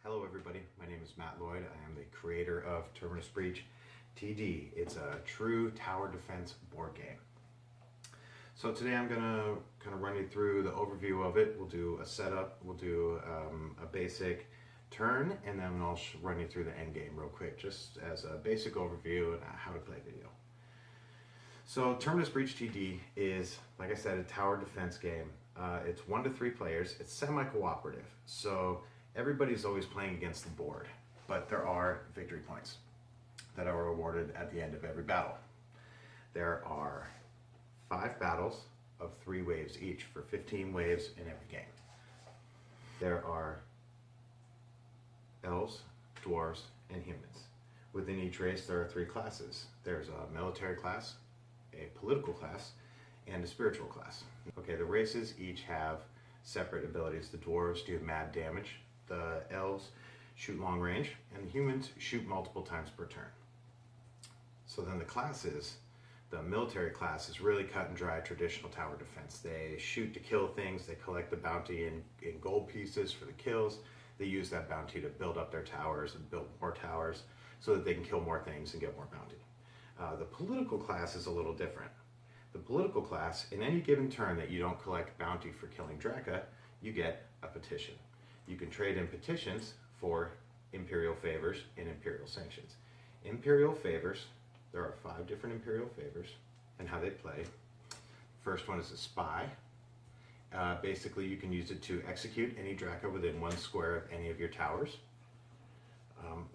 Hello everybody, my name is Matt Lloyd. I am the creator of Terminus Breach TD. It's a true tower defense board game. So today I'm going to kind of run you through the overview of it. We'll do a setup, we'll do a basic turn, and then I'll run you through the end game real quick, just as a basic overview and how to play video. So Terminus Breach TD is, like I said, a tower defense game. It's 1 to 3 players. It's semi-cooperative, so everybody's always playing against the board, but there are victory points that are awarded at the end of every battle. There are 5 battles of 3 waves each for 15 waves in every game. There are elves, dwarves, and humans. Within each race there are 3 classes. There's a military class, a political class, and a spiritual class. Okay, the races each have separate abilities. The dwarves do mad damage, the elves shoot long range, and the humans shoot multiple times per turn. So then the classes, the military class is really cut and dry traditional tower defense. They shoot to kill things, they collect the bounty in gold pieces for the kills, they use that bounty to build up their towers and build more towers so that they can kill more things and get more bounty. The political class is a little different. The political class, in any given turn that you don't collect bounty for killing Draka, you get a petition. You can trade in petitions for imperial favors and imperial sanctions. Imperial favors, there are 5 different imperial favors and how they play. First one is a spy. Basically you can use it to execute any Draka within 1 square of any of your towers.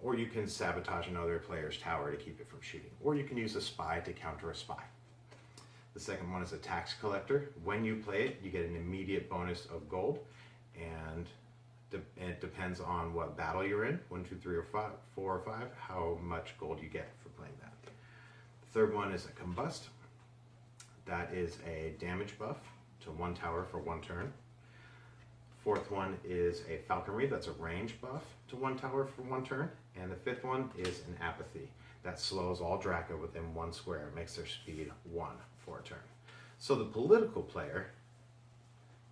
Or you can sabotage another player's tower to keep it from shooting. Or you can use a spy to counter a spy. The second one is a tax collector. When you play it, you get an immediate bonus of gold, and it depends on what battle you're in, 1, 2, 3, or 5, 4, or 5, how much gold you get for playing that. The third one is a combust. That is a damage buff to 1 tower for 1 turn. Fourth one is a falconry. That's a range buff to 1 tower for 1 turn. And the 5th one is an apathy. That slows all Draka within 1 square. It makes their speed 1 for a turn. So the political player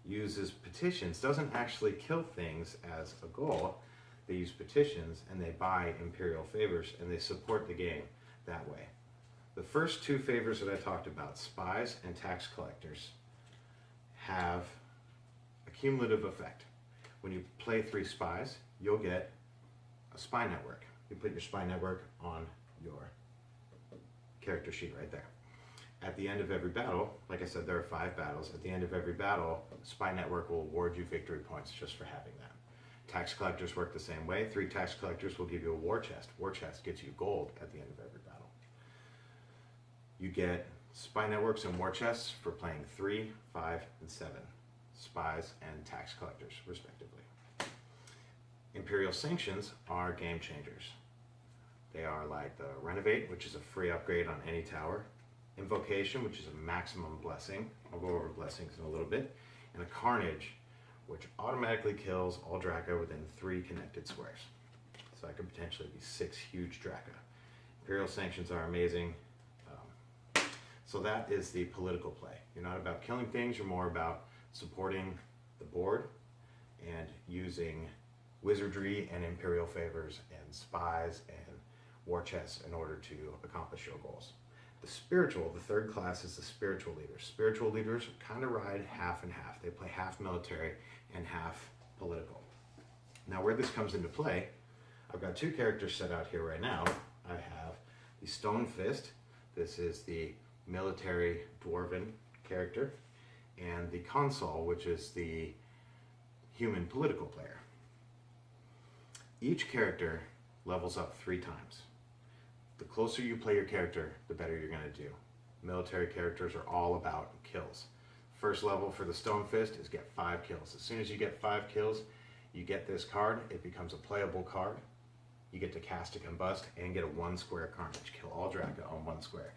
uses petitions, doesn't actually kill things as a goal. They use petitions and they buy imperial favors and they support the game that way. The first 2 favors that I talked about, spies and tax collectors, have a cumulative effect. When you play 3 spies, you'll get a spy network. You put your spy network on your character sheet right there. At the end of every battle, like I said, there are 5 battles. At the end of every battle, Spy Network will award you victory points just for having that. Tax collectors work the same way. 3 tax collectors will give you a war chest. War chest gets you gold at the end of every battle. You get Spy Networks and war chests for playing 3, 5, and 7 spies and tax collectors, respectively. Imperial sanctions are game changers. They are like the Renovate, which is a free upgrade on any tower. Invocation, which is a maximum blessing. I'll go over blessings in a little bit. And a Carnage, which automatically kills all Draka within 3 connected squares. So that could potentially be 6 huge Draka. Imperial sanctions are amazing. So that is the political play. You're not about killing things, you're more about supporting the board and using wizardry and imperial favors and spies and war chests in order to accomplish your goals. The spiritual, the 3rd class, is the spiritual leaders. Spiritual leaders kind of ride half and half. They play half military and half political. Now where this comes into play, I've got 2 characters set out here right now. I have the Stone Fist. This is the military dwarven character. And the Consul, which is the human political player. Each character levels up 3 times. The closer you play your character, the better you're going to do. Military characters are all about kills. First level for the Stone Fist is get 5 kills. As soon as you get 5 kills, you get this card. It becomes a playable card. You get to cast a Combust and get a 1 square Carnage. Kill all Draka on 1 square,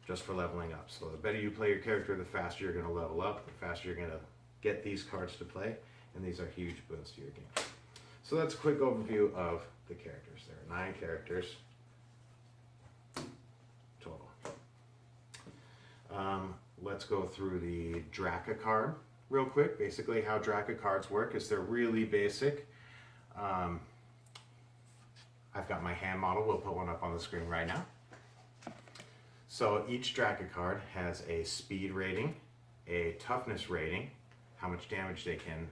just for leveling up. So the better you play your character, the faster you're going to level up, the faster you're going to get these cards to play, and these are huge boons to your game. So that's a quick overview of the characters. There are 9 characters total. Let's go through the Draka card real quick. Basically how Draka cards work is they're really basic. I've got my hand model. We'll put one up on the screen right now. So each Draka card has a speed rating, a toughness rating, how much damage they can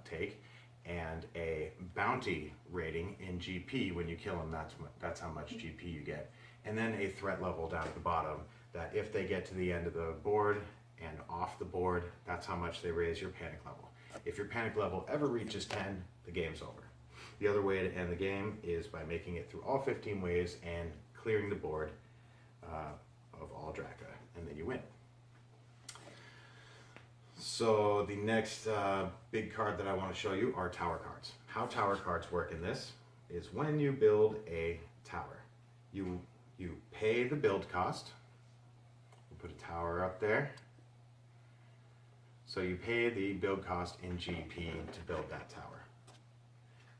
take, and a bounty rating in GP. When you kill them, that's how much GP you get. And then a threat level down at the bottom, that if they get to the end of the board and off the board, that's how much they raise your panic level. If your panic level ever reaches 10, the game's over. The other way to end the game is by making it through all 15 waves and clearing the board of all Draka, and then you win. So the next big card that I want to show you are tower cards. How tower cards work in this is when you build a tower, you pay the build cost. We'll put a tower up there. So you pay the build cost in GP to build that tower.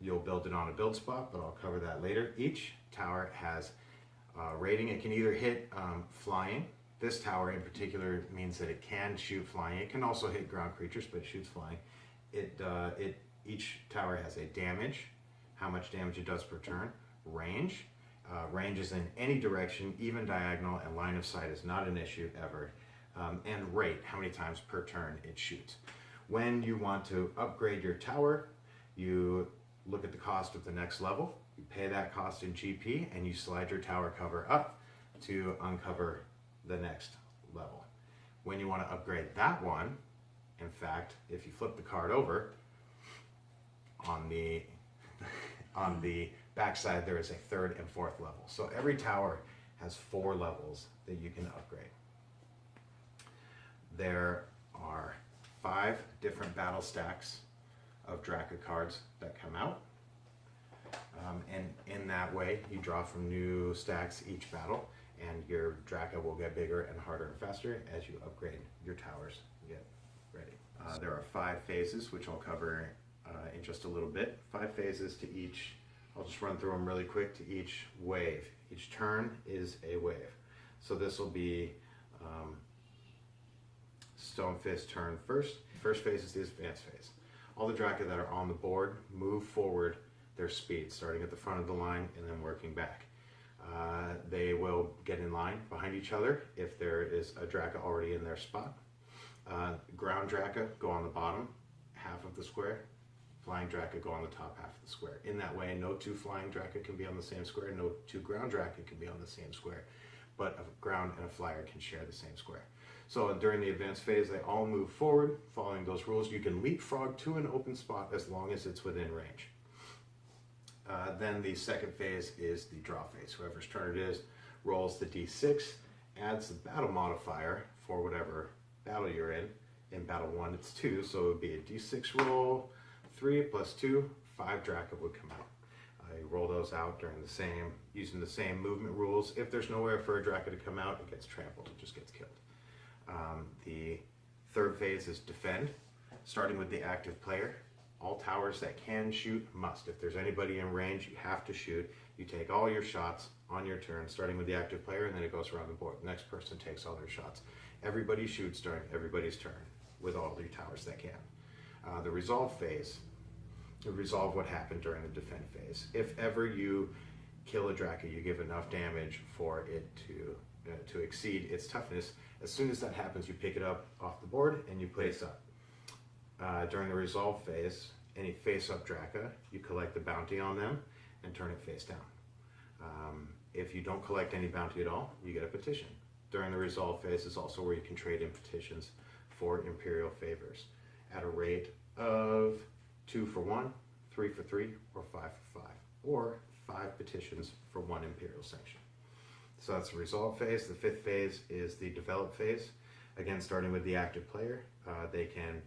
You'll build it on a build spot, but I'll cover that later. Each tower has a rating. It can either hit flying. This tower in particular means that it can shoot flying. It can also hit ground creatures, but it shoots flying. Each tower has a damage, how much damage it does per turn, range. Range is in any direction, even diagonal, and line of sight is not an issue ever. And rate, how many times per turn it shoots. When you want to upgrade your tower, you look at the cost of the next level, you pay that cost in GP, and you slide your tower cover up to uncover the next level. When you want to upgrade that one, in fact, if you flip the card over, on the backside there is a third and fourth level. So every tower has 4 levels that you can upgrade. There are 5 different battle stacks of Draka cards that come out. And in that way, you draw from new stacks each battle, and your Draka will get bigger and harder and faster as you upgrade your towers and get ready. There are 5 phases, which I'll cover in just a little bit. 5 phases to each. I'll just run through them really quick to each wave. Each turn is a wave. So this will be Stone Fist turn first. First phase is the advanced phase. All the Draka that are on the board move forward their speed, starting at the front of the line and then working back. They will get in line behind each other if there is a Draka already in their spot. Ground Draka go on the bottom half of the square. Flying Draka go on the top half of the square. In that way, no 2 flying Draka can be on the same square, no 2 ground Draka can be on the same square, but a ground and a flyer can share the same square. So during the advanced phase, they all move forward, following those rules. You can leapfrog to an open spot as long as it's within range. Then the second phase is the draw phase. Whoever's turn it is rolls the d6, adds the battle modifier for whatever battle you're in. In battle 1, it's 2, so it would be a d6 roll, 3 plus 2, 5 Draka would come out. You roll those out using the same movement rules. If there's nowhere for a Draka to come out, it gets trampled, it just gets killed. The third phase is defend, starting with the active player. All towers that can shoot must. If there's anybody in range, you have to shoot. You take all your shots on your turn, starting with the active player, and then it goes around the board. The next person takes all their shots. Everybody shoots during everybody's turn with all the towers that can. The resolve phase, you resolve what happened during the defend phase. If ever you kill a Draka, you give enough damage for it to exceed its toughness. As soon as that happens, you pick it up off the board and you place up. During the resolve phase, any face-up Draka, you collect the bounty on them and turn it face down. If you don't collect any bounty at all, you get a petition. During the resolve phase is also where you can trade in petitions for Imperial favors at a rate of 2 for 1, 3 for 3, or 5 for 5, or 5 petitions for 1 Imperial sanction. So that's the resolve phase. The 5th phase is the develop phase. Again, starting with the active player, they can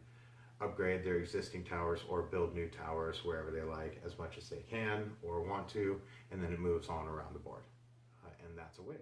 upgrade their existing towers or build new towers wherever they like as much as they can or want to, and then it moves on around the board. And that's a wave.